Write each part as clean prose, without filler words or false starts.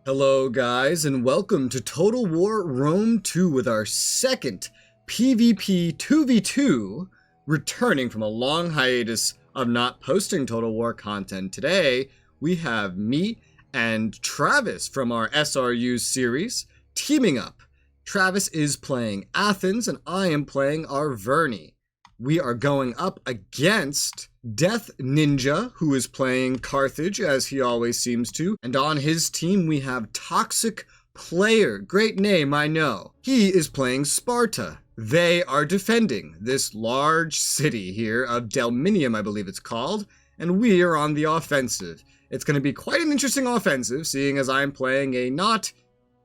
Hello guys, and welcome to Total War Rome 2 with our second PvP 2v2, returning from a long hiatus of not posting Total War content. Today, we have me and Travis from our SRU series teaming up. Travis is playing Athens, and I am playing Arverni. We are going up against Death Ninja, who is playing Carthage, as he always seems to. And on his team, we have Toxic Player. Great name, I know. He is playing Sparta. They are defending this large city here of Delminium, I believe it's called. And we are on the offensive. It's going to be quite an interesting offensive, seeing as I'm playing a not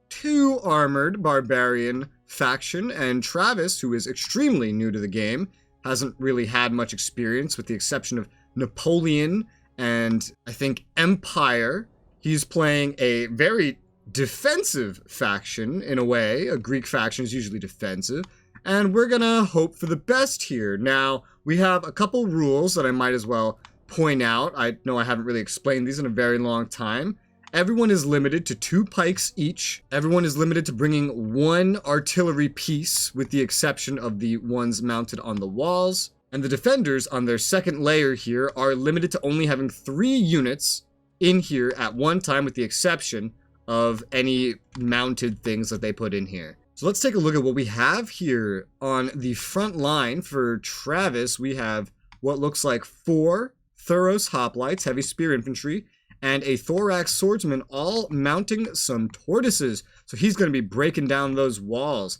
too armored barbarian faction. And Travis, who is extremely new to the game, hasn't really had much experience with the exception of Napoleon and I think Empire. He's playing a very defensive faction in a way. A Greek faction is usually defensive. And we're gonna hope for the best here. Now, we have a couple rules that I might as well point out. I know I haven't really explained these in a very long time. Everyone is limited to 2 pikes each. Everyone is limited to bringing 1 artillery piece, with the exception of the ones mounted on the walls. And the defenders on their second layer here are limited to only having 3 units in here at one time, with the exception of any mounted things that they put in here. So let's take a look at what we have here. On the front line for Travis, we have what looks like 4 Thuros hoplites, heavy spear infantry, and a thorax swordsman, all mounting some tortoises. So he's going to be breaking down those walls.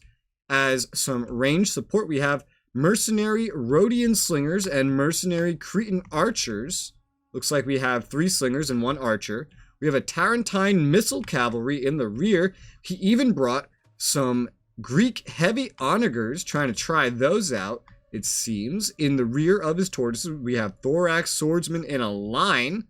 As some ranged support, we have mercenary Rhodian slingers and mercenary Cretan archers. Looks like we have 3 slingers and 1 archer. We have a Tarentine missile cavalry in the rear. He even brought some Greek heavy onagers, trying to try those out, it seems. In the rear of his tortoises, we have thorax swordsmen in a line.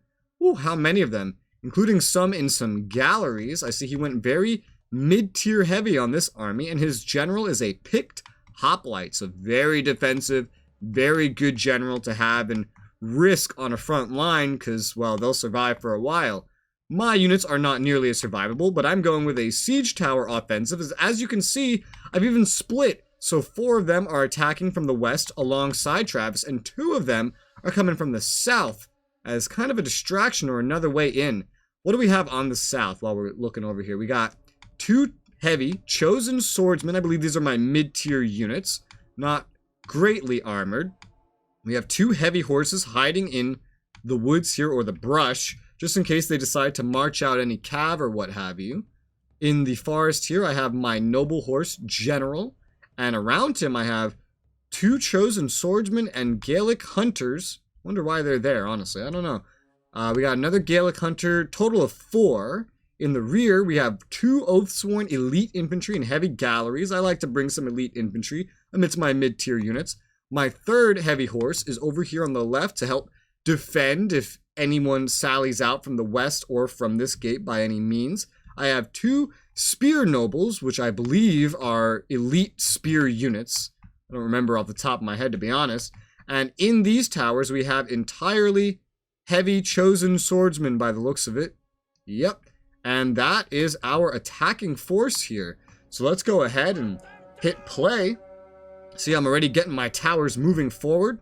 Ooh, how many of them? Including some in some galleries. I see he went very mid-tier heavy on this army, and his general is a picked hoplite. So very defensive, very good general to have and risk on a front line, because, well, they'll survive for a while. My units are not nearly as survivable, but I'm going with a siege tower offensive. As you can see, I've even split. So 4 of them are attacking from the west alongside Travis, and 2 of them are coming from the south as kind of a distraction or another way in. What do we have on the south while we're looking over here? We got 2 heavy chosen swordsmen. I believe these are my mid-tier units, not greatly armored. We have 2 heavy horses hiding in the woods here, or the brush, just in case they decide to march out any cav or what have you. In the forest here, I have my noble horse general, and around him I have 2 chosen swordsmen and Gallic hunters. Wonder why they're there, honestly. I don't know. We got another Gallic hunter, total of 4. In the rear, we have 2 Oathsworn elite infantry and heavy galleries. I like to bring some elite infantry amidst my mid-tier units. My 3rd heavy horse is over here on the left to help defend if anyone sallies out from the west or from this gate by any means. I have 2 spear nobles, which I believe are elite spear units. I don't remember off the top of my head, to be honest. And in these towers, we have entirely heavy chosen swordsmen by the looks of it. Yep. And that is our attacking force here. So let's go ahead and hit play. See, I'm already getting my towers moving forward.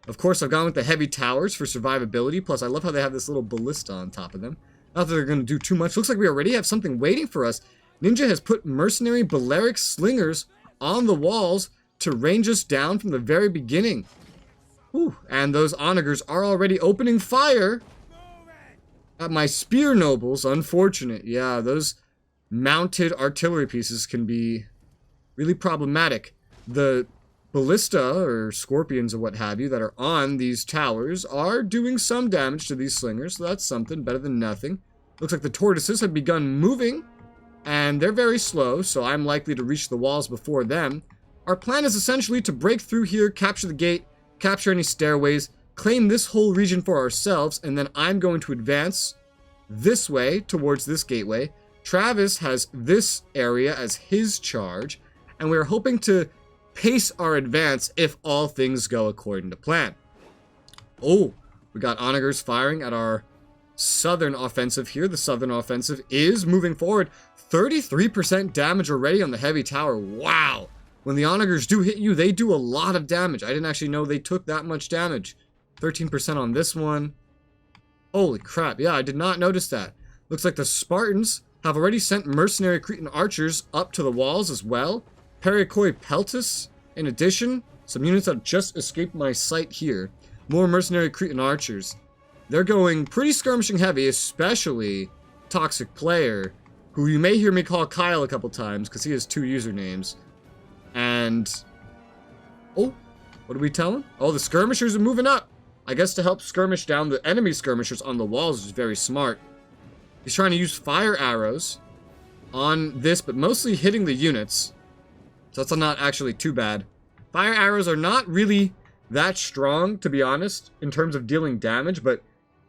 Of course, I've gone with the heavy towers for survivability. Plus, I love how they have this little ballista on top of them. Not that they're going to do too much. Looks like we already have something waiting for us. Ninja has put mercenary Balearic slingers on the walls to range us down from the very beginning. Whew. And those onagers are already opening fire at my spear nobles. Unfortunate. Yeah, those mounted artillery pieces can be really problematic. The ballista or scorpions or what have you that are on these towers are doing some damage to these slingers, so that's something better than nothing. Looks like the tortoises have begun moving, and they're very slow, so I'm likely to reach the walls before them. Our plan is essentially to break through here, capture the gate, capture any stairways, claim this whole region for ourselves, and then I'm going to advance this way towards this gateway. Travis has this area as his charge, and we're hoping to pace our advance if all things go according to plan. Oh, we got onagers firing at our southern offensive here. The southern offensive is moving forward. 33% damage already on the heavy tower. Wow. When the onagers do hit you, they do a lot of damage. I didn't actually know they took that much damage. 13% on this one. Holy crap. Yeah, I did not notice that. Looks like the Spartans have already sent mercenary Cretan archers up to the walls as well. Perikoi Peltis, in addition, some units that just escaped my sight here. More mercenary Cretan archers. They're going pretty skirmishing heavy, especially Toxic Player, who you may hear me call Kyle a couple times because he has 2 usernames. And, oh, what are we telling? Oh, the skirmishers are moving up. I guess to help skirmish down the enemy skirmishers on the walls is very smart. He's trying to use fire arrows on this, but mostly hitting the units. So that's not actually too bad. Fire arrows are not really that strong, to be honest, in terms of dealing damage, but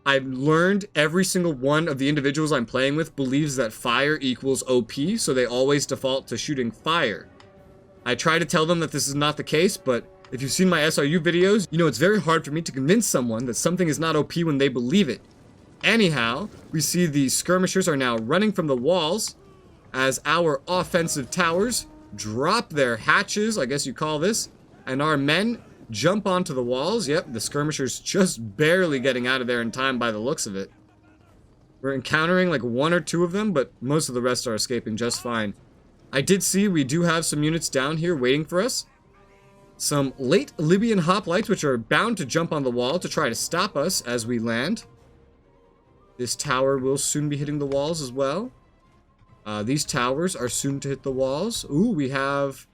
I've learned every single one of the individuals I'm playing with believes that fire equals OP, so they always default to shooting fire. I try to tell them that this is not the case, but if you've seen my SRU videos, you know it's very hard for me to convince someone that something is not OP when they believe it. Anyhow, we see the skirmishers are now running from the walls as our offensive towers drop their hatches, I guess you call this, and our men jump onto the walls. Yep, the skirmishers just barely getting out of there in time by the looks of it. We're encountering like 1 or 2 of them, but most of the rest are escaping just fine. I did see we do have some units down here waiting for us. Some late Libyan hoplites, which are bound to jump on the wall to try to stop us as we land. This tower will soon be hitting the walls as well. These towers are soon to hit the walls. Ooh, we have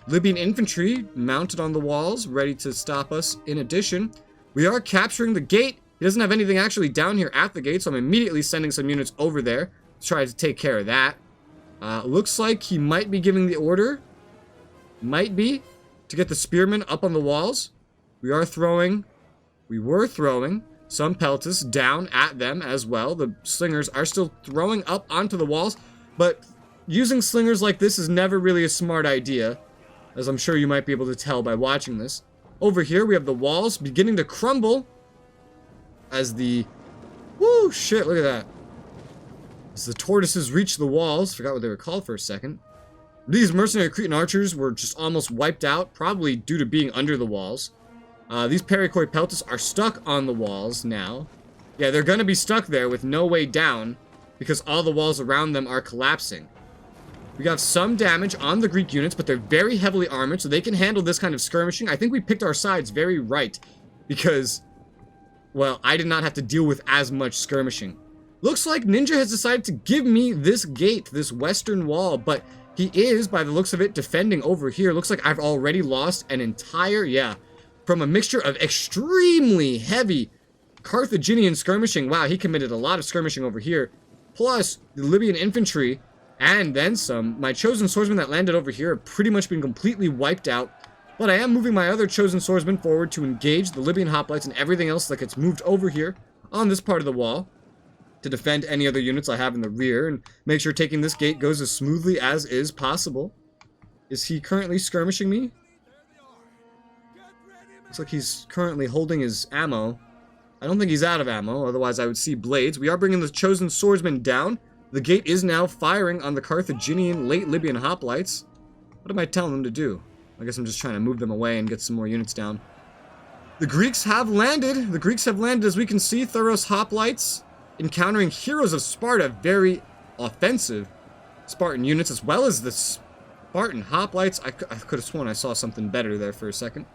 Libyan infantry mounted on the walls, ready to stop us. In addition, we are capturing the gate. He doesn't have anything actually down here at the gate, so I'm immediately sending some units over there to try to take care of that. Looks like he might be giving the order. Might be. To get the spearmen up on the walls. We were throwing some peltis down at them as well. The slingers are still throwing up onto the walls, but using slingers like this is never really a smart idea, as I'm sure you might be able to tell by watching this. Over here, we have the walls beginning to crumble as the... Woo, shit, look at that. As the tortoises reach the walls, forgot what they were called for a second. These mercenary Cretan archers were just almost wiped out, probably due to being under the walls. These Perikoi Peltis are stuck on the walls now. Yeah, they're gonna be stuck there with no way down, because all the walls around them are collapsing. We got some damage on the Greek units, but they're very heavily armored, so they can handle this kind of skirmishing. I think we picked our sides very right, because, well, I did not have to deal with as much skirmishing. Looks like Ninja has decided to give me this gate, this western wall, but he is, by the looks of it, defending over here. Looks like I've already lost an entire, yeah, from a mixture of extremely heavy Carthaginian skirmishing. Wow, he committed a lot of skirmishing over here. Plus, the Libyan infantry, and then some. My chosen swordsmen that landed over here have pretty much been completely wiped out. But I am moving my other chosen swordsmen forward to engage the Libyan hoplites and everything else that gets moved over here on this part of the wall, to defend any other units I have in the rear and make sure taking this gate goes as smoothly as is possible. Is he currently skirmishing me? Looks like he's currently holding his ammo. I don't think he's out of ammo, otherwise I would see blades. We are bringing the chosen swordsman down. The gate is now firing on the Carthaginian late Libyan hoplites. What am I telling them to do? I guess I'm just trying to move them away and get some more units down. The Greeks have landed. The Greeks have landed, as we can see. Thuros hoplites encountering heroes of Sparta, very offensive Spartan units, as well as the Spartan hoplites. I could have sworn I saw something better there for a second.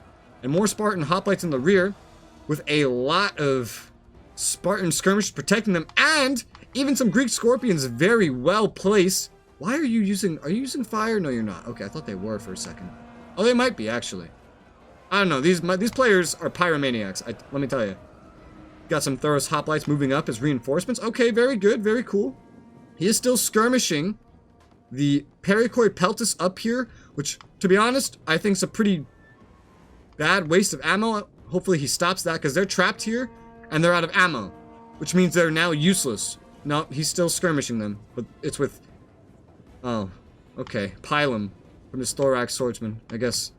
And more Spartan hoplites in the rear, with a lot of Spartan skirmishers protecting them, and even some Greek scorpions very well placed. Why are you using fire? No, you're not. Okay, I thought they were for a second. Oh, they might be, actually. I don't know. These players are pyromaniacs, let me tell you. Got some Thuros hoplites moving up as reinforcements. Okay, very good, very cool. He is still skirmishing the Perikoi Peltis up here, which, to be honest, I think is a pretty bad waste of ammo. Hopefully he stops that, because they're trapped here, and they're out of ammo, which means they're now useless. No, he's still skirmishing them, but it's with... Oh, okay. Pilum from his thorax swordsman, I guess.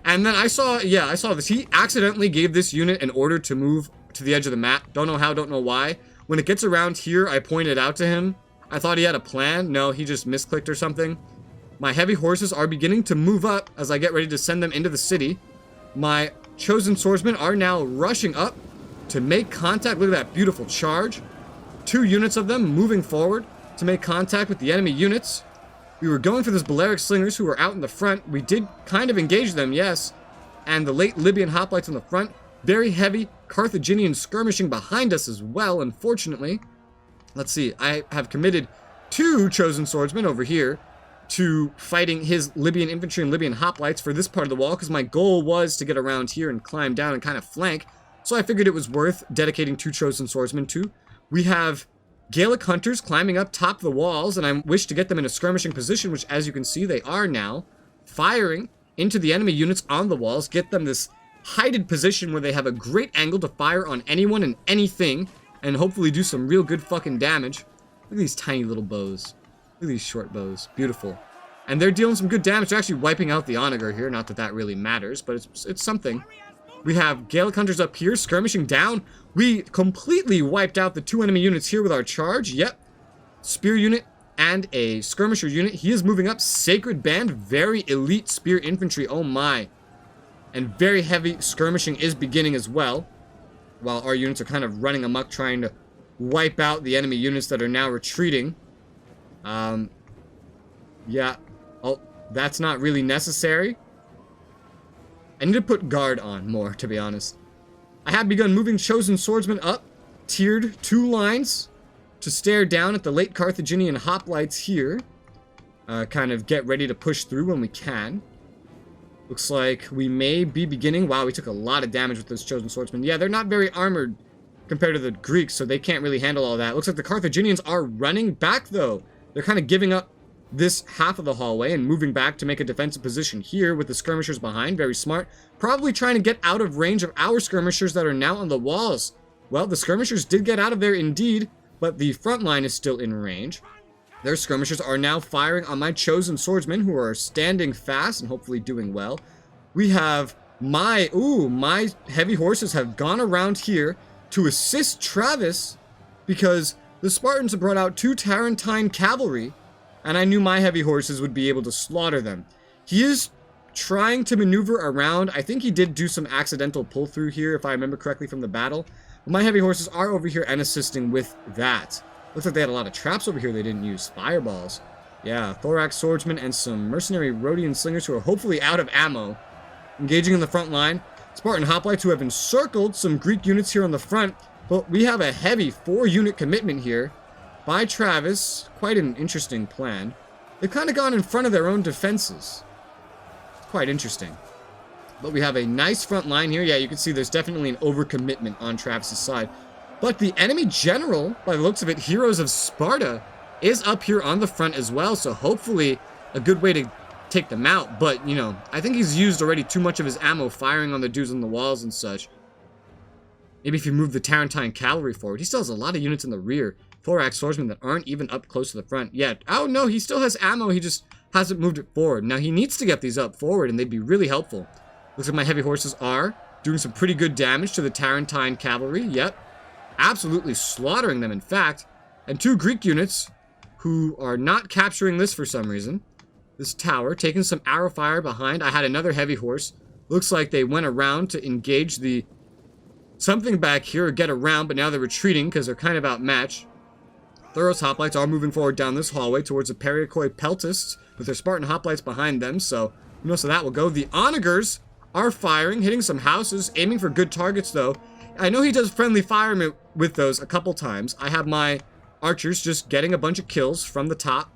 And then I saw this. He accidentally gave this unit an order to move to the edge of the map. Don't know how, don't know why. When it gets around here, I pointed out to him. I thought he had a plan. No, he just misclicked or something. My heavy horses are beginning to move up as I get ready to send them into the city. My chosen swordsmen are now rushing up to make contact. Look at that beautiful charge. 2 units of them moving forward to make contact with the enemy units. We were going for those Balearic slingers who were out in the front. We did kind of engage them, yes. And the late Libyan hoplites on the front. Very heavy Carthaginian skirmishing behind us as well, unfortunately. Let's see, I have committed 2 chosen swordsmen over here to fighting his Libyan infantry and Libyan hoplites for this part of the wall, because my goal was to get around here and climb down and kind of flank. So I figured it was worth dedicating 2 chosen swordsmen to. We have Gallic hunters climbing up top of the walls, and I wish to get them in a skirmishing position, which, as you can see, they are now, firing into the enemy units on the walls, get them this heighted position where they have a great angle to fire on anyone and anything, and hopefully do some real good fucking damage. Look at these tiny little bows. Look at these short bows. Beautiful. And they're dealing some good damage. They're actually wiping out the onager here. Not that that really matters, but it's something. We have Gallic hunters up here skirmishing down. We completely wiped out the 2 enemy units here with our charge. Yep. Spear unit and a skirmisher unit. He is moving up. Sacred Band. Very elite spear infantry. Oh my. And very heavy skirmishing is beginning as well, while our units are kind of running amok trying to wipe out the enemy units that are now retreating. Yeah. Oh, that's not really necessary. I need to put guard on more, to be honest. I have begun moving chosen swordsmen up, tiered 2 lines, to stare down at the late Carthaginian hoplites here. Kind of get ready to push through when we can. Looks like we may be beginning... Wow, we took a lot of damage with those chosen swordsmen. Yeah, they're not very armored compared to the Greeks, so they can't really handle all that. Looks like the Carthaginians are running back, though. They're kind of giving up this half of the hallway and moving back to make a defensive position here with the skirmishers behind. Very smart. Probably trying to get out of range of our skirmishers that are now on the walls. Well, the skirmishers did get out of there indeed, but the front line is still in range. Their skirmishers are now firing on my chosen swordsmen, who are standing fast and hopefully doing well. We have my heavy horses have gone around here to assist Travis, because the Spartans have brought out 2 Tarentine cavalry, and I knew my heavy horses would be able to slaughter them. He is trying to maneuver around. I think he did do some accidental pull through here, if I remember correctly from the battle. But my heavy horses are over here and assisting with that. Looks like they had a lot of traps over here they didn't use. Fireballs. Yeah, thorax swordsmen and some mercenary Rhodian slingers who are hopefully out of ammo. Engaging in the front line. Spartan hoplites who have encircled some Greek units here on the front. But we have a heavy 4-unit commitment here by Travis. Quite an interesting plan. They've kind of gone in front of their own defenses. Quite interesting. But we have a nice front line here. Yeah, you can see there's definitely an overcommitment on Travis's side. But the enemy general, by the looks of it, Heroes of Sparta, is up here on the front as well. So hopefully a good way to take them out. But, you know, I think he's used already too much of his ammo firing on the dudes on the walls and such. Maybe if you move the Tarentine cavalry forward. He still has a lot of units in the rear. Thorax swordsmen that aren't even up close to the front yet. Oh, no, he still has ammo. He just hasn't moved it forward. Now, he needs to get these up forward, and they'd be really helpful. Looks like my heavy horses are doing some pretty good damage to the Tarentine cavalry. Yep. Absolutely slaughtering them, in fact. And 2 Greek units who are not capturing this for some reason. This tower, taking some arrow fire behind. I had another heavy horse. Looks like they went around to engage the something back here, or get around, but now they're retreating because they're kind of outmatched. Thuros hoplites are moving forward down this hallway towards the Perioikoi Peltists with their Spartan hoplites behind them, so who knows how that will go. The onagers are firing, hitting some houses, aiming for good targets though. I know he does friendly fire with those a couple times. I have my archers just getting a bunch of kills from the top.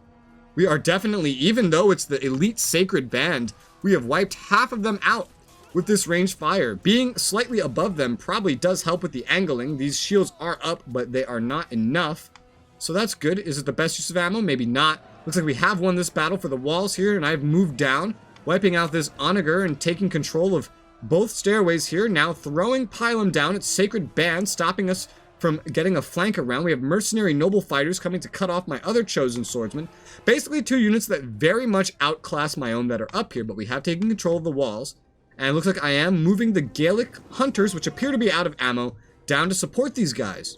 We are definitely, even though it's the elite sacred band, we have wiped half of them out with this ranged fire. Being slightly above them probably does help with the angling. These shields are up, but they are not enough. So that's good. Is it the best use of ammo? Maybe not. Looks like we have won this battle for the walls here, and I've moved down, wiping out this onager and taking control of both stairways here. Now throwing pylum down its sacred band, stopping us from getting a flank around. We have mercenary noble fighters coming to cut off my other chosen swordsmen. Basically 2 units that very much outclass my own that are up here, but we have taken control of the walls. And it looks like I am moving the Gallic hunters, which appear to be out of ammo, down to support these guys.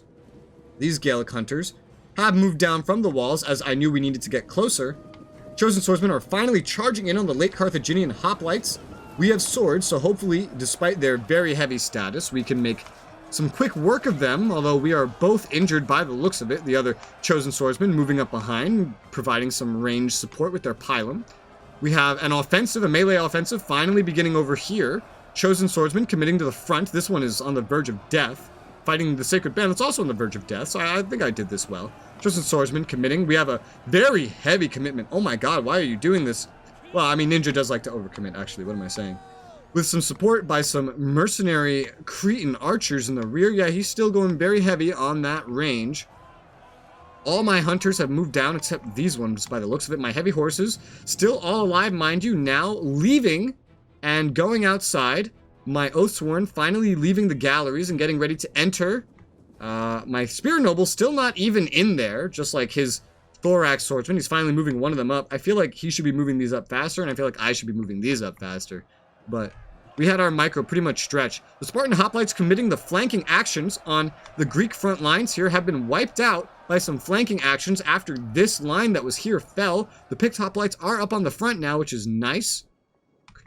These Gaelic hunters have moved down from the walls as I knew we needed to get closer. Chosen swordsmen are finally charging in on the late Carthaginian hoplites. We have swords, so hopefully, despite their very heavy status, we can make some quick work of them, although we are both injured by the looks of it. The other chosen swordsmen moving up behind, providing some range support with their pylon. We have an offensive, a melee offensive, finally beginning over here. Chosen swordsmen committing to the front. This one is on the verge of death. Fighting the Sacred Band, that's also on the verge of death, so I think I did this well. Chosen swordsmen committing. We have a very heavy commitment. Oh my god, why are you doing this? Well, I mean, Ninja does like to overcommit, actually. What am I saying? With some support by some mercenary Cretan archers in the rear. Yeah, he's still going very heavy on that range. All my hunters have moved down except these ones by the looks of it. My heavy horses, still all alive, mind you, now leaving and going outside. My Oathsworn finally leaving the galleries and getting ready to enter. My Spear Noble still not even in there, just like his Thorax Swordsman. He's finally moving one of them up. I feel like he should be moving these up faster, and I feel like I should be moving these up faster. But we had our micro pretty much stretch. The Spartan hoplites committing the flanking actions on the Greek front lines here have been wiped out by some flanking actions after this line that was here fell. The picked hoplites are up on the front now, which is nice.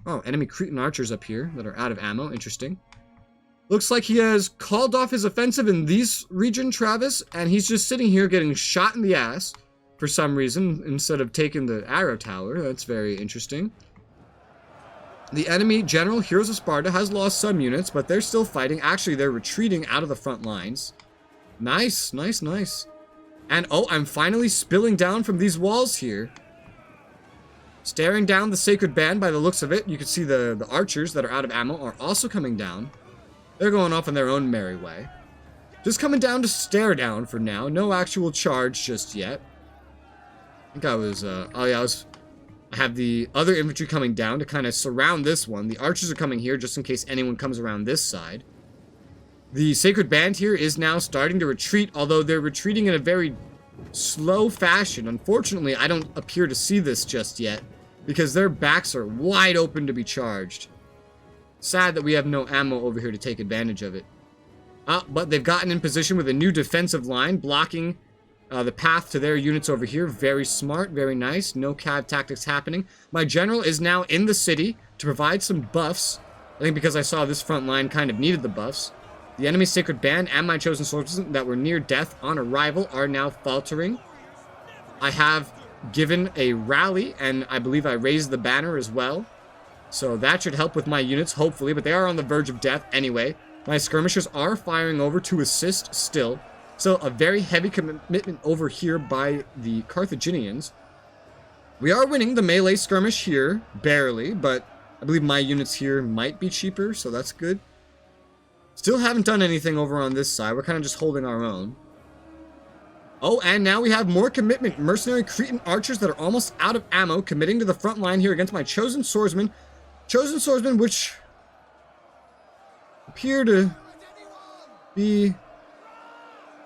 Oh, enemy Cretan archers up here that are out of ammo. Interesting. Looks like he has called off his offensive in this region, Travis, and he's just sitting here getting shot in the ass for some reason instead of taking the arrow tower. That's very interesting. The enemy general, Heroes of Sparta, has lost some units, but they're still fighting. Actually, they're retreating out of the front lines. Nice, nice, nice. And, oh, I'm finally spilling down from these walls here. Staring down the Sacred Band by the looks of it. You can see the archers that are out of ammo are also coming down. They're going off in their own merry way. Just coming down to stare down for now. No actual charge just yet. I think I was, I have the other infantry coming down to kind of surround this one. The archers are coming here just in case anyone comes around this side. The Sacred Band here is now starting to retreat, although they're retreating in a very slow fashion. Unfortunately, I don't appear to see this just yet because their backs are wide open to be charged. Sad that we have no ammo over here to take advantage of it. But they've gotten in position with a new defensive line blocking the path to their units over here. Very smart, very nice. No cav tactics happening. My general is now in the city to provide some buffs. I think because I saw this front line kind of needed the buffs. The enemy Sacred Band and my chosen swordsmen that were near death on arrival are now faltering. I have given a rally, and I believe I raised the banner as well. So that should help with my units, hopefully, but they are on the verge of death anyway. My skirmishers are firing over to assist still. So a very heavy commitment over here by the Carthaginians. We are winning the melee skirmish here, barely, but I believe my units here might be cheaper, so that's good. Still haven't done anything over on this side. We're kind of just holding our own. Oh, and now we have more commitment. Mercenary Cretan archers that are almost out of ammo committing to the front line here against my chosen swordsmen. Chosen swordsmen, which appear to be...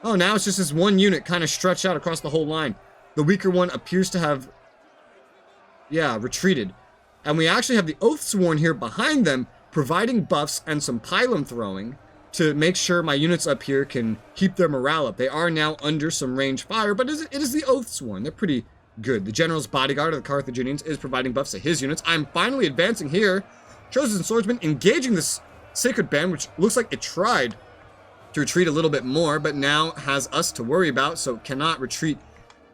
Oh, now it's just this one unit kind of stretched out across the whole line. The weaker one appears to have, retreated. And we actually have the Oathsworn here behind them, providing buffs and some pylon throwing to make sure my units up here can keep their morale up. They are now under some range fire, but it is the Oathsworn. They're pretty good. The general's bodyguard of the Carthaginians is providing buffs to his units. I'm finally advancing here. Chosen swordsman engaging this Sacred Band, which looks like it tried to retreat a little bit more, but now has us to worry about, so cannot retreat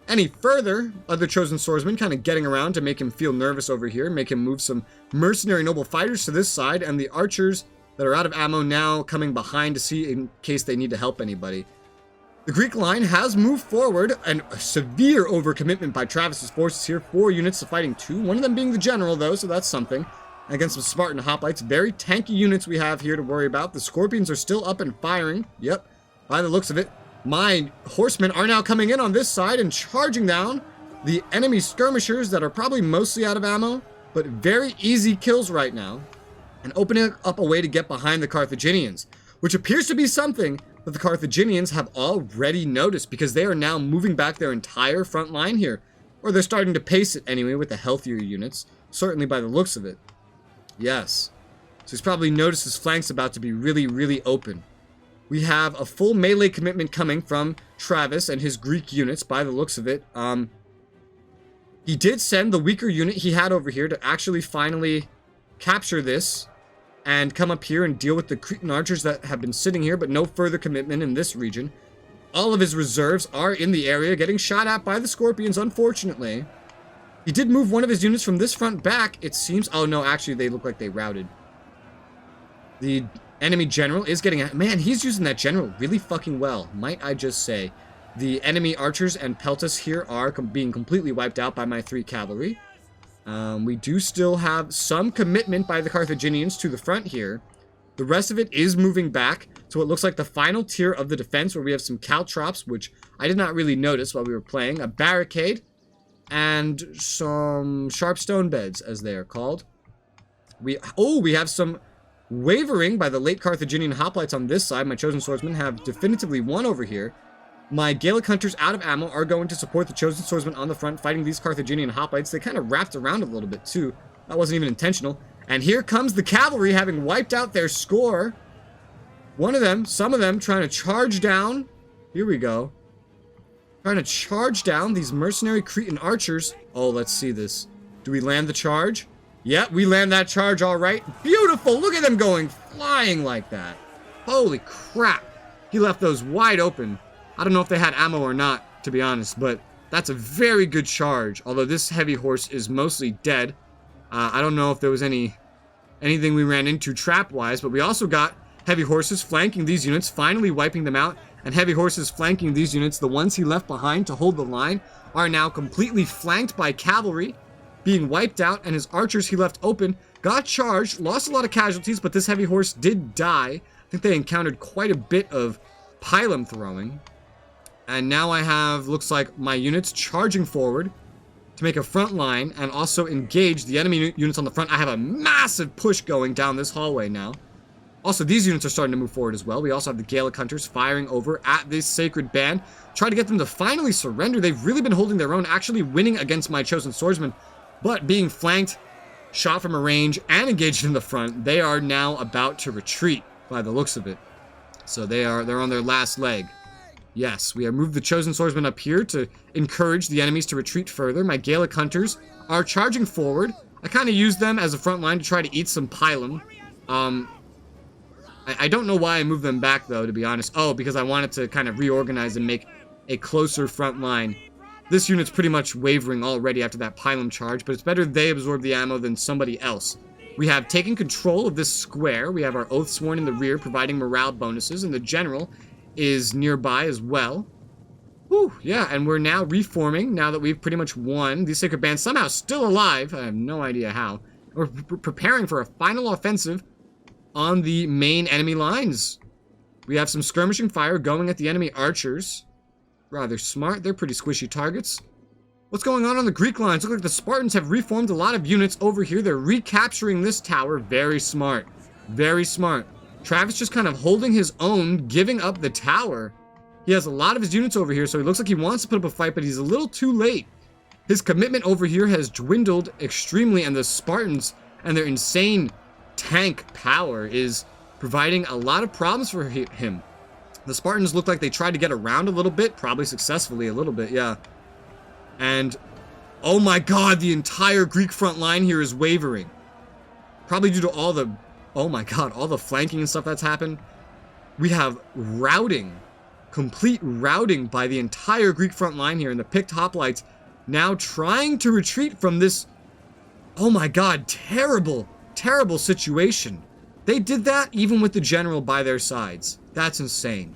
any further. Other chosen swordsmen kind of getting around to make him feel nervous over here, make him move some mercenary noble fighters to this side, and the archers that are out of ammo now coming behind to see in case they need to help anybody. The Greek line has moved forward, and a severe overcommitment by Travis's forces here. 4 units to fighting 2, one of them being the general though, so that's something. Against some Spartan hoplites, very tanky units we have here to worry about. The Scorpions are still up and firing. Yep, by the looks of it. My horsemen are now coming in on this side and charging down the enemy skirmishers that are probably mostly out of ammo, but very easy kills right now, and opening up a way to get behind the Carthaginians, which appears to be something that the Carthaginians have already noticed because they are now moving back their entire front line here, or they're starting to pace it anyway with the healthier units, certainly by the looks of it. Yes. So he's probably noticed his flank's about to be really, really open. We have a full melee commitment coming from Travis and his Greek units by the looks of it. He did send the weaker unit he had over here to actually finally capture this and come up here and deal with the Cretan archers that have been sitting here, but no further commitment in this region. All of his reserves are in the area, getting shot at by the Scorpions, unfortunately. He did move one of his units from this front back, it seems. Oh, no, actually, they look like they routed. The enemy general is getting at... Man, he's using that general really fucking well, might I just say. The enemy archers and peltas here are being completely wiped out by my 3 cavalry. We do still have some commitment by the Carthaginians to the front here. The rest of it is moving back to what looks like the final tier of the defense, where we have some caltrops, which I did not really notice while we were playing, a barricade, and some sharp stone beds, as they are called. We have some wavering by the late Carthaginian hoplites on this side. My chosen swordsmen have definitively won over here. My Gallic hunters out of ammo are going to support the chosen swordsmen on the front, fighting these Carthaginian hoplites. They kind of wrapped around a little bit too. That wasn't even intentional. And here comes the cavalry, having wiped out their score. Some of them trying to charge down. Here we go. Trying to charge down these mercenary Cretan archers. Oh, let's see this. Do we land the charge? Yep, we land that charge all right. Beautiful. Look at them going flying like that. Holy crap. He left those wide open. I don't know if they had ammo or not, to be honest, but that's a very good charge. Although this heavy horse is mostly dead. I don't know if there was anything we ran into trap-wise, but we also got heavy horses flanking these units, finally wiping them out, and heavy horses flanking these units. The ones he left behind to hold the line are now completely flanked by cavalry, being wiped out, and his archers he left open got charged, lost a lot of casualties, but this heavy horse did die. I think they encountered quite a bit of pylum throwing. And now I have, looks like, my units charging forward to make a front line and also engage the enemy units on the front. I have a massive push going down this hallway now. Also, these units are starting to move forward as well. We also have the Gallic hunters firing over at this sacred band, trying to get them to finally surrender. They've really been holding their own, actually winning against my chosen swordsmen, but being flanked, shot from a range, and engaged in the front. They are now about to retreat by the looks of it. So they're on their last leg. Yes, we have moved the chosen swordsmen up here to encourage the enemies to retreat further. My Gallic hunters are charging forward. I kind of used them as a front line to try to eat some pylum. I don't know why I moved them back, though, to be honest. Oh, because I wanted to kind of reorganize and make a closer front line. This unit's pretty much wavering already after that pylum charge, but it's better they absorb the ammo than somebody else. We have taken control of this square. We have our oath sworn in the rear, providing morale bonuses, and the general is nearby as well. Whew, yeah, and we're now reforming now that we've pretty much won. The sacred band somehow still alive. I have no idea how. We're preparing for a final offensive on the main enemy lines. We have some skirmishing fire going at the enemy archers. Rather smart. They're pretty squishy targets. What's going on the Greek lines? Look like the Spartans have reformed a lot of units over here. They're recapturing this tower. Very smart. Very smart. Travis just kind of holding his own, giving up the tower. He has a lot of his units over here, so he looks like he wants to put up a fight, but he's a little too late. His commitment over here has dwindled extremely, and the Spartans and their insane tank power is providing a lot of problems for him. The Spartans look like they tried to get around a little bit, probably successfully a little bit, yeah. And, oh my god, the entire Greek front line here is wavering. Probably due to all the... Oh my god, all the flanking and stuff that's happened. We have routing, complete routing by the entire Greek front line here, and the picked hoplites now trying to retreat from this, oh my god, terrible, terrible situation. They did that even with the general by their sides. That's insane.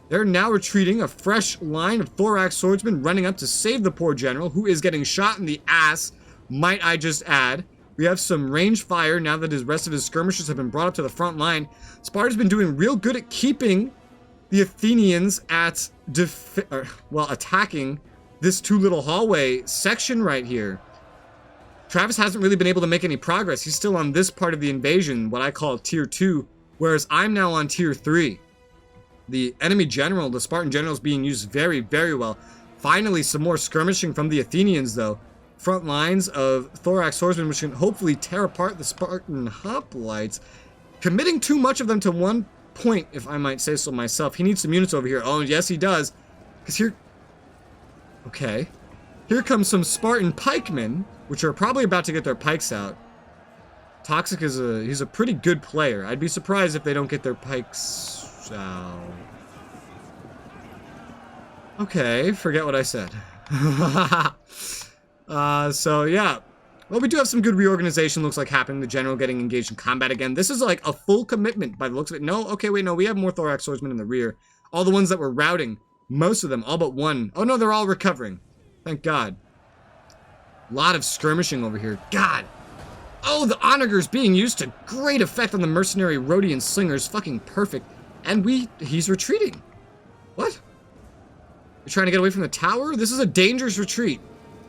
They're now retreating, a fresh line of thorax swordsmen running up to save the poor general, who is getting shot in the ass, might I just add. We have some range fire now that the rest of his skirmishers have been brought up to the front line. Sparta's been doing real good at keeping the Athenians at attacking this two little hallway section right here. Travis hasn't really been able to make any progress. He's still on this part of the invasion, what I call tier 2, whereas I'm now on tier 3. The enemy general, the Spartan general, is being used very, very well. Finally, some more skirmishing from the Athenians, though. Front lines of thorax swordsmen, which can hopefully tear apart the Spartan hoplites. Committing too much of them to one point, if I might say so myself. He needs some units over here. Oh, yes, he does. Because here... Okay. Here comes some Spartan pikemen, which are probably about to get their pikes out. Toxic is he's a pretty good player. I'd be surprised if they don't get their pikes out. Okay, forget what I said. So yeah. Well, we do have some good reorganization, looks like, happening. The general getting engaged in combat again. This is like a full commitment by the looks of it. No, okay, wait, no, we have more thorax swordsmen in the rear. All the ones that were routing, most of them, all but one. Oh no, they're all recovering. Thank God. A lot of skirmishing over here. God. Oh, the onagers being used to great effect on the mercenary Rhodian slingers. Fucking perfect. And he's retreating. What? You're trying to get away from the tower? This is a dangerous retreat.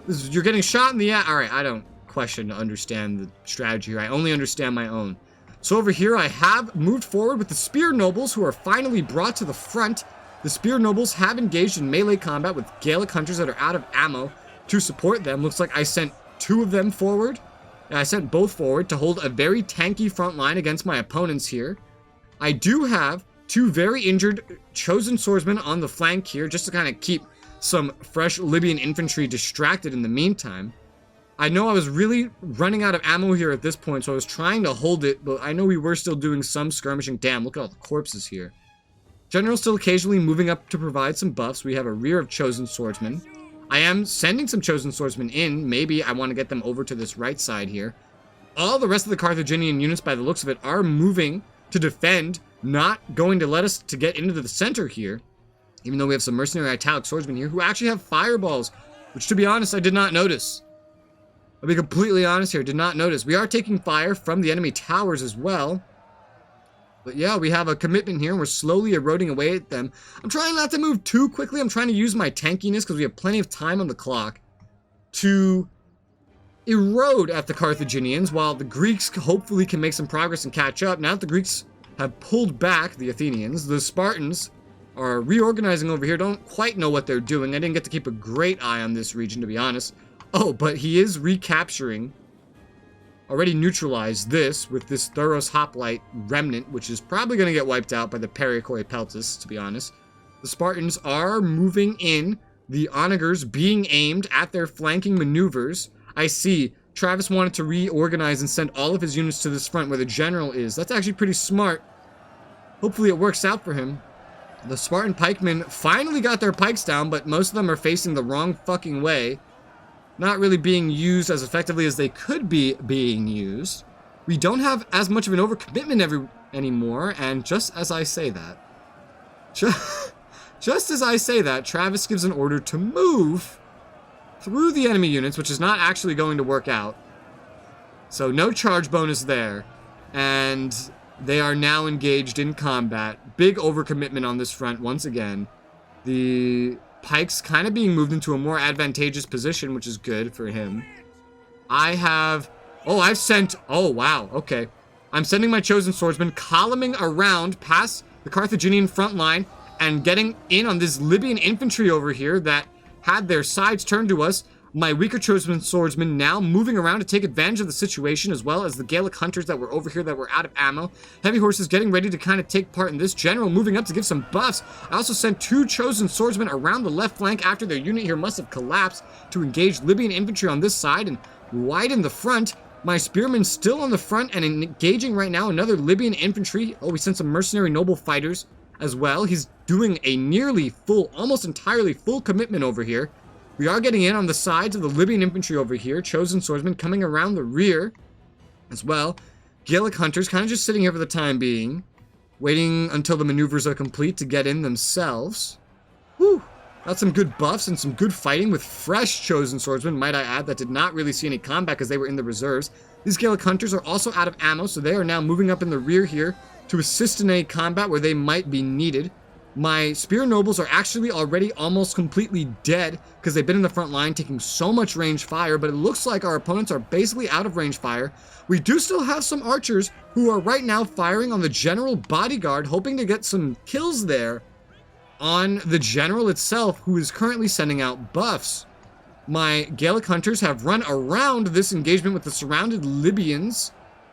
You're getting shot in the ass. Alright, I don't question to understand the strategy here. I only understand my own. So over here, I have moved forward with the spear nobles, who are finally brought to the front. The spear nobles have engaged in melee combat with Gallic hunters that are out of ammo to support them. Looks like I sent 2 of them forward. I sent both forward to hold a very tanky front line against my opponents here. I do have 2 very injured chosen swordsmen on the flank here, just to kind of keep some fresh Libyan infantry distracted in the meantime. I know I was really running out of ammo here at this point, so I was trying to hold it, but I know we were still doing some skirmishing. Damn, look at all the corpses here. General still occasionally moving up to provide some buffs. We have a rear of chosen swordsmen. I am sending some chosen swordsmen in. Maybe I want to get them over to this right side here. All the rest of the Carthaginian units, by the looks of it, are moving to defend, not going to let us to get into the center here. Even though we have some mercenary italic swordsmen here who actually have fireballs, which, to be honest, I did not notice. I'll be completely honest here, did not notice. We are taking fire from the enemy towers as well. But yeah, we have a commitment here, and we're slowly eroding away at them. I'm trying not to move too quickly. I'm trying to use my tankiness, because we have plenty of time on the clock, to erode at the Carthaginians, while the Greeks hopefully can make some progress and catch up. Now that the Greeks have pulled back the Athenians, the Spartans are reorganizing over here. Don't quite know what they're doing. I didn't get to keep a great eye on this region, to be honest. Oh, but he is recapturing, already neutralized this with this Thuros Hoplite remnant, which is probably going to get wiped out by the Perikoi Peltis, to be honest. The Spartans are moving in, the onagers being aimed at their flanking maneuvers. I see Travis wanted to reorganize and send all of his units to this front where the general is. That's actually pretty smart. Hopefully it works out for him. The Spartan pikemen finally got their pikes down, but most of them are facing the wrong fucking way. Not really being used as effectively as they could be being used. We don't have as much of an overcommitment anymore, and just as I say that, just as I say that, Travis gives an order to move through the enemy units, which is not actually going to work out. So no charge bonus there, and they are now engaged in combat. Big overcommitment on this front once again. The pikes kind of being moved into a more advantageous position, which is good for him. Oh wow, okay. I'm sending my chosen swordsman columning around past the Carthaginian front line and getting in on this Libyan infantry over here that had their sides turned to us. My weaker chosen swordsmen now moving around to take advantage of the situation, as well as the Gallic hunters that were over here that were out of ammo. Heavy horses getting ready to kind of take part in this. General moving up to give some buffs. I also sent 2 chosen swordsmen around the left flank after their unit here must have collapsed to engage Libyan infantry on this side and widen the front. My spearmen still on the front and engaging right now another Libyan infantry. Oh, we sent some mercenary noble fighters as well. He's doing a nearly full, almost entirely full commitment over here. We are getting in on the sides of the Libyan infantry over here. Chosen swordsmen coming around the rear as well. Gallic hunters kind of just sitting here for the time being, waiting until the maneuvers are complete to get in themselves. Whew. Got some good buffs and some good fighting with fresh chosen swordsmen, might I add, that did not really see any combat because they were in the reserves. These Gallic hunters are also out of ammo, so they are now moving up in the rear here to assist in a combat where they might be needed. My spear nobles are actually already almost completely dead because they've been in the front line taking so much range fire, but it looks like our opponents are basically out of range fire. We do still have some archers who are right now firing on the general bodyguard, hoping to get some kills there on the general itself, who is currently sending out buffs. My Gallic hunters have run around this engagement with the surrounded Libyans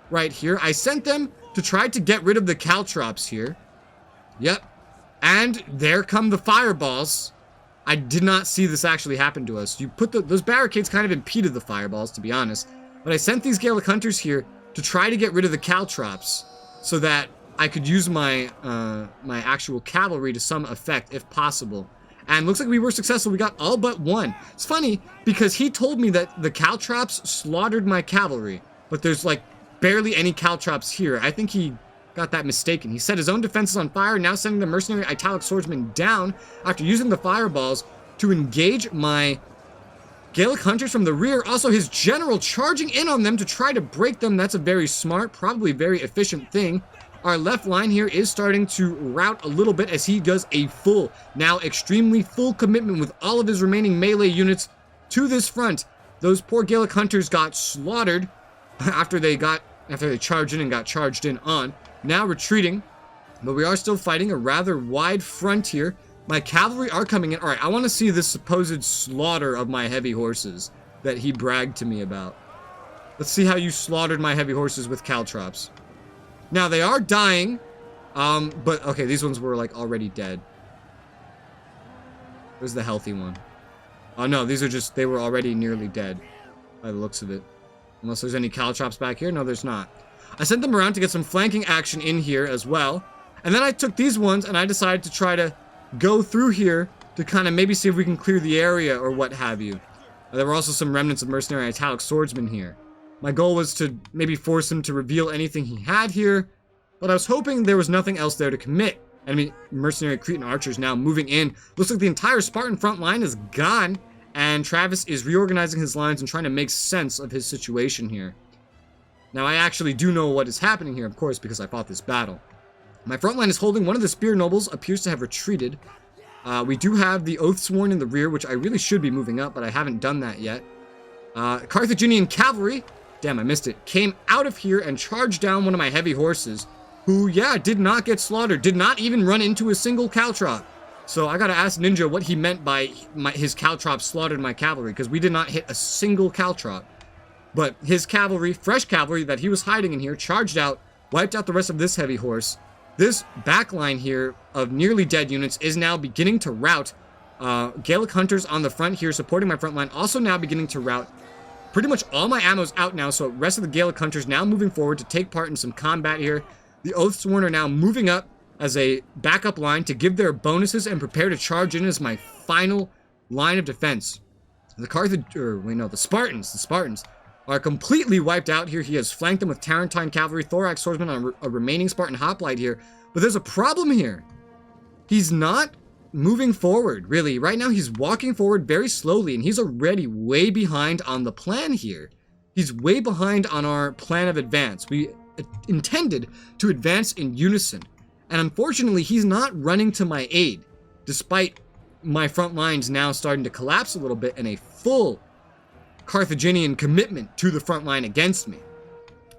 right here. I sent them to try to get rid of the caltrops here. Yep. And there come the fireballs. I did not see this actually happen to us. You put those barricades kind of impeded the fireballs, to be honest. But I sent these Gallic Hunters here to try to get rid of the caltrops so that I could use my my actual cavalry to some effect, if possible. And looks like we were successful. We got all but one. It's funny, because he told me that the caltrops slaughtered my cavalry. But there's, like, barely any caltrops here. I think he got that mistaken. He set his own defenses on fire, now sending the mercenary Italic swordsman down after using the fireballs to engage my Gallic Hunters from the rear. Also, his general charging in on them to try to break them. That's a very smart, probably very efficient thing. Our left line here is starting to rout a little bit as he does a full, now extremely full commitment with all of his remaining melee units to this front. Those poor Gallic Hunters got slaughtered after they charged in and got charged in on. Now retreating, but we are still fighting a rather wide front here. My cavalry are coming in. All right, I want to see this supposed slaughter of my heavy horses that he bragged to me about. Let's see how you slaughtered my heavy horses with caltrops. Now, they are dying, but, okay, these ones were, like, already dead. Where's the healthy one? Oh, no, these are just, they were already nearly dead, by the looks of it. Unless there's any caltrops back here. No, there's not. I sent them around to get some flanking action in here as well. And then I took these ones, and I decided to try to go through here to kind of maybe see if we can clear the area or what have you. There were also some remnants of mercenary Italic swordsmen here. My goal was to maybe force him to reveal anything he had here, but I was hoping there was nothing else there to commit. Enemy mercenary Cretan archers now moving in. Looks like the entire Spartan front line is gone, and Travis is reorganizing his lines and trying to make sense of his situation here. Now, I actually do know what is happening here, of course, because I fought this battle. My front line is holding. One of the spear nobles appears to have retreated. We do have the Oathsworn in the rear, which I really should be moving up, but I haven't done that yet. Carthaginian cavalry, damn, I missed it, came out of here and charged down one of my heavy horses, who, yeah, did not get slaughtered, did not even run into a single caltrop. So I gotta ask Ninja what he meant by his caltrop slaughtered my cavalry, because we did not hit a single caltrop. But his cavalry, fresh cavalry that he was hiding in here, charged out, wiped out the rest of this heavy horse. This backline here of nearly dead units is now beginning to rout. Gallic Hunters on the front here supporting my front line, also now beginning to rout. Pretty much all my ammo's out now, so the rest of the Gallic Hunters now moving forward to take part in some combat here. The Oathsworn are now moving up as a backup line to give their bonuses and prepare to charge in as my final line of defense. The Spartans are completely wiped out here. He has flanked them with Tarentine cavalry, thorax swordsman on a remaining Spartan hoplite here. But there's a problem here. He's not moving forward, really. Right now, he's walking forward very slowly, and he's already way behind on the plan here. He's way behind on our plan of advance. We intended to advance in unison. And unfortunately, he's not running to my aid, despite my front lines now starting to collapse a little bit and a full Carthaginian commitment to the front line against me.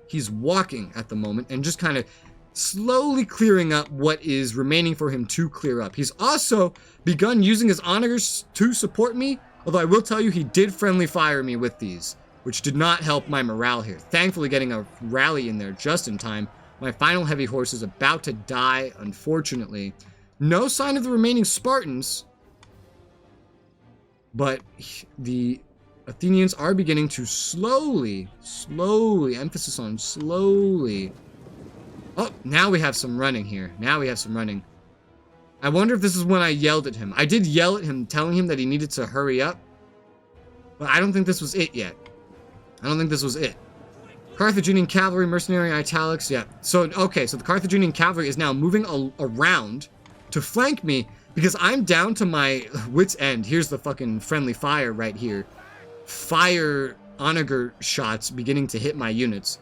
He's walking at the moment and just kind of slowly clearing up what is remaining for him to clear up. He's also begun using his honors to support me, although I will tell you he did friendly fire me with these, which did not help my morale here. Thankfully getting a rally in there just in time. My final heavy horse is about to die, unfortunately. No sign of the remaining Spartans, but the Athenians are beginning to slowly, emphasis on slowly. Oh, now we have some running here. I wonder if this is when I yelled at him. I did yell at him, telling him that he needed to hurry up, but I don't think this was it yet. Carthaginian cavalry, mercenary italics, yeah. So, okay, so the Carthaginian cavalry is now moving around to flank me because I'm down to my wit's end. Here's the fucking friendly fire right here. Fire onager shots beginning to hit my units.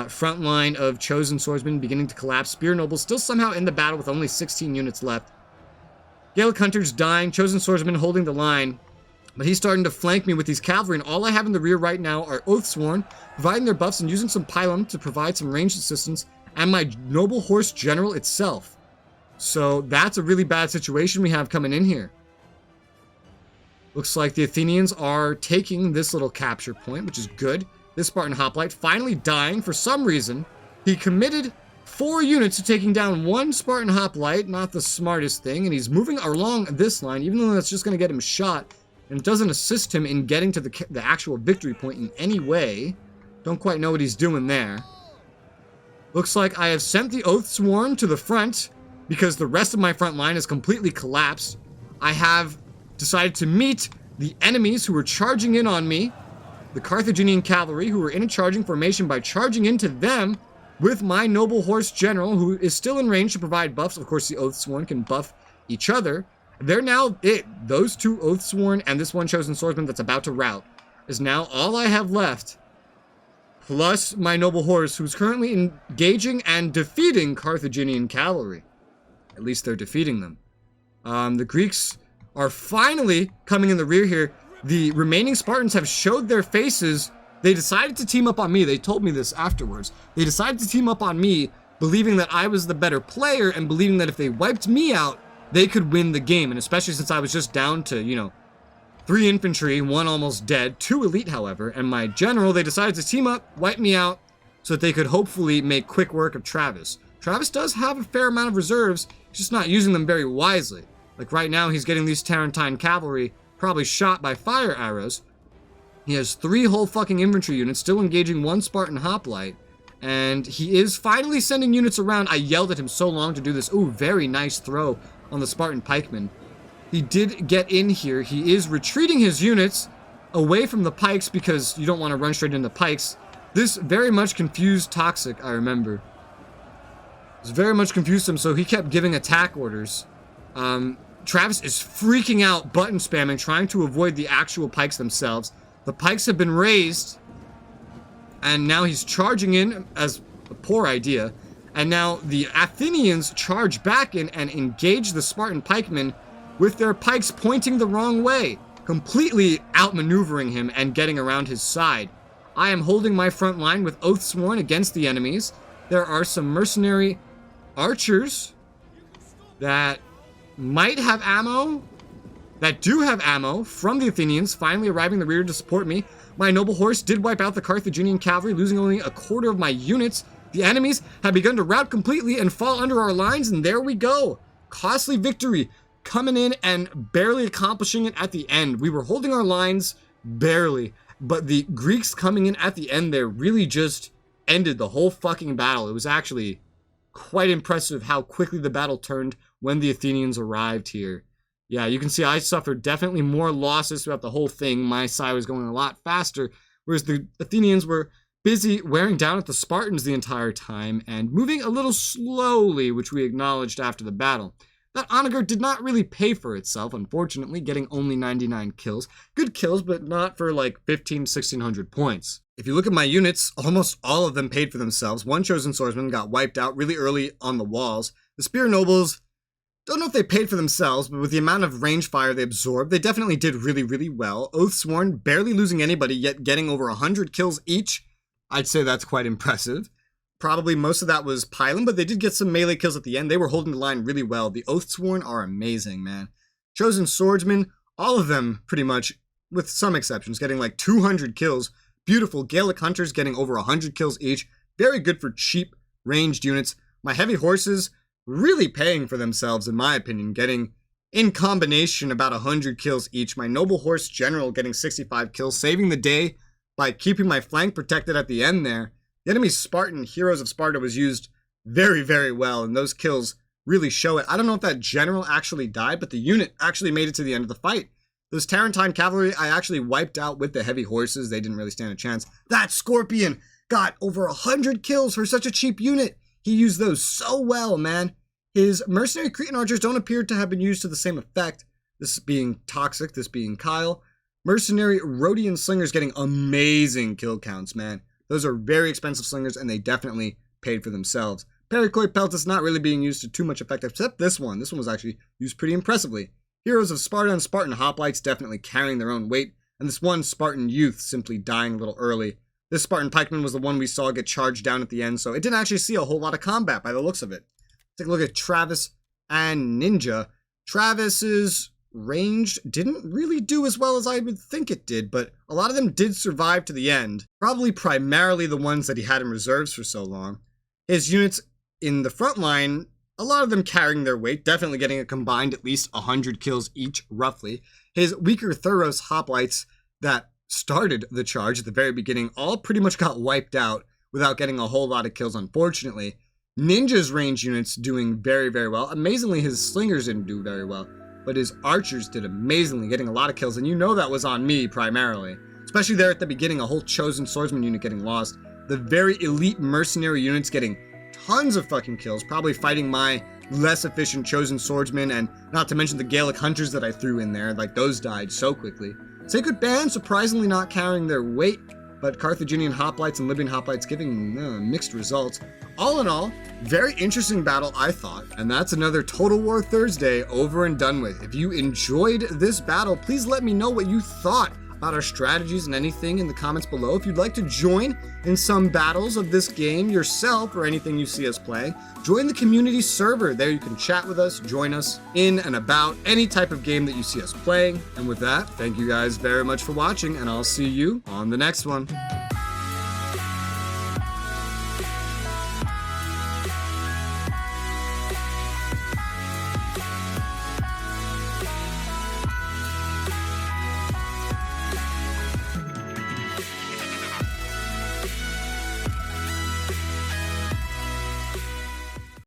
Front line of chosen swordsmen beginning to collapse. Spear nobles still somehow in the battle with only 16 units left. Gallic Hunters dying. Chosen swordsmen holding the line. But he's starting to flank me with these cavalry, and all I have in the rear right now are Oathsworn, providing their buffs and using some pylon to provide some ranged assistance, and my noble horse general itself. So that's a really bad situation we have coming in here. Looks like the Athenians are taking this little capture point, which is good. This Spartan hoplite finally dying for some reason. He committed 4 units to taking down 1 Spartan hoplite, not the smartest thing, and he's moving along this line, even though that's just going to get him shot, and doesn't assist him in getting to the actual victory point in any way. Don't quite know what he's doing there. Looks like I have sent the Oathsworn to the front, because the rest of my front line has completely collapsed. I have decided to meet the enemies who were charging in on me, the Carthaginian cavalry, who were in a charging formation, by charging into them with my noble horse general, who is still in range to provide buffs. Of course, the Oathsworn can buff each other. They're now it. Those 2 Oathsworn and this 1 chosen swordsman that's about to rout is now all I have left. Plus my noble horse, who's currently engaging and defeating Carthaginian cavalry. At least they're defeating them. The Greeks are finally coming in the rear here. The remaining Spartans have showed their faces. They decided to team up on me. They told me this afterwards. They decided to team up on me, believing that I was the better player and believing that if they wiped me out, they could win the game. And especially since I was just down to, 3 infantry, 1 almost dead, 2 elite, however, and my general, they decided to team up, wipe me out, so that they could hopefully make quick work of Travis. Travis does have a fair amount of reserves, he's just not using them very wisely. Like right now, he's getting these Tarentine cavalry probably shot by fire arrows. He has 3 whole fucking infantry units, still engaging 1 Spartan hoplite, and he is finally sending units around. I yelled at him so long to do this. Ooh, very nice throw on the Spartan pikeman. He did get in here. He is retreating his units away from the pikes because you don't want to run straight into pikes. This very much confused Toxic, I remember. This very much confused him, so he kept giving attack orders. Travis is freaking out, button spamming, trying to avoid the actual pikes themselves. The pikes have been raised, and now he's charging in as a poor idea. And now the Athenians charge back in and engage the Spartan pikemen with their pikes pointing the wrong way, completely outmaneuvering him and getting around his side. I am holding my front line with Oathsworn against the enemies. There are some mercenary archers that might have ammo, that do have ammo from the Athenians, finally arriving in the rear to support me. My noble horse did wipe out the Carthaginian cavalry, losing only a quarter of my units. The enemies have begun to rout completely and fall under our lines, and there we go. Costly victory, coming in and barely accomplishing it at the end. We were holding our lines, barely, but the Greeks coming in at the end there really just ended the whole fucking battle. It was actually quite impressive how quickly the battle turned when the Athenians arrived here. Yeah, you can see I suffered definitely more losses throughout the whole thing. My side was going a lot faster, whereas the Athenians were busy wearing down at the Spartans the entire time and moving a little slowly, which we acknowledged after the battle. That onager did not really pay for itself, unfortunately, getting only 99 kills. Good kills, but not for like 1,600 points. If you look at my units, almost all of them paid for themselves. 1 chosen swordsman got wiped out really early on the walls. The spear nobles, don't know if they paid for themselves, but with the amount of range fire they absorbed, they definitely did really, really well. Oathsworn, barely losing anybody, yet getting over 100 kills each. I'd say that's quite impressive. Probably most of that was pylon, but they did get some melee kills at the end. They were holding the line really well. The Oathsworn are amazing, man. Chosen swordsmen, all of them pretty much, with some exceptions, getting like 200 kills. Beautiful. Gaelic hunters getting over 100 kills each. Very good for cheap ranged units. My heavy horses really paying for themselves, in my opinion, getting in combination about 100 kills each. My noble horse general getting 65 kills, saving the day by keeping my flank protected at the end there. The enemy Spartan, Heroes of Sparta, was used very, very well, and those kills really show it. I don't know if that general actually died, but the unit actually made it to the end of the fight. Those Tarentine cavalry, I actually wiped out with the heavy horses. They didn't really stand a chance. That Scorpion got over 100 kills for such a cheap unit. He used those so well, man. His mercenary Cretan archers don't appear to have been used to the same effect. This being Toxic, this being Kyle. Mercenary Rhodian slingers getting amazing kill counts, man. Those are very expensive slingers, and they definitely paid for themselves. Pericoid Peltus not really being used to too much effect, except this one. This one was actually used pretty impressively. Heroes of Sparta and Spartan hoplites definitely carrying their own weight, and this one Spartan youth simply dying a little early. This Spartan pikeman was the one we saw get charged down at the end, so it didn't actually see a whole lot of combat by the looks of it. Take a look at Travis and Ninja. Travis's ranged didn't really do as well as I would think it did, but a lot of them did survive to the end. Probably primarily the ones that he had in reserves for so long. His units in the front line, a lot of them carrying their weight, definitely getting a combined at least 100 kills each, roughly. His weaker Thuros hoplites that started the charge at the very beginning all pretty much got wiped out without getting a whole lot of kills, unfortunately. Ninja's range units doing very, very well. Amazingly, his slingers didn't do very well, but his archers did amazingly, getting a lot of kills, and you know that was on me primarily. Especially there at the beginning, a whole chosen swordsman unit getting lost. The very elite mercenary units getting tons of fucking kills, probably fighting my less efficient chosen swordsman, and not to mention the Gaelic hunters that I threw in there, like those died so quickly. Sacred Band surprisingly not carrying their weight, but Carthaginian hoplites and Libyan hoplites giving mixed results. All in all, very interesting battle, I thought. And that's another Total War Thursday over and done with. If you enjoyed this battle, please let me know what you thought about our strategies and anything in the comments below. If you'd like to join in some battles of this game yourself or anything you see us play, join the community server. There you can chat with us, join us in and about any type of game that you see us playing. And with that, thank you guys very much for watching, and I'll see you on the next one.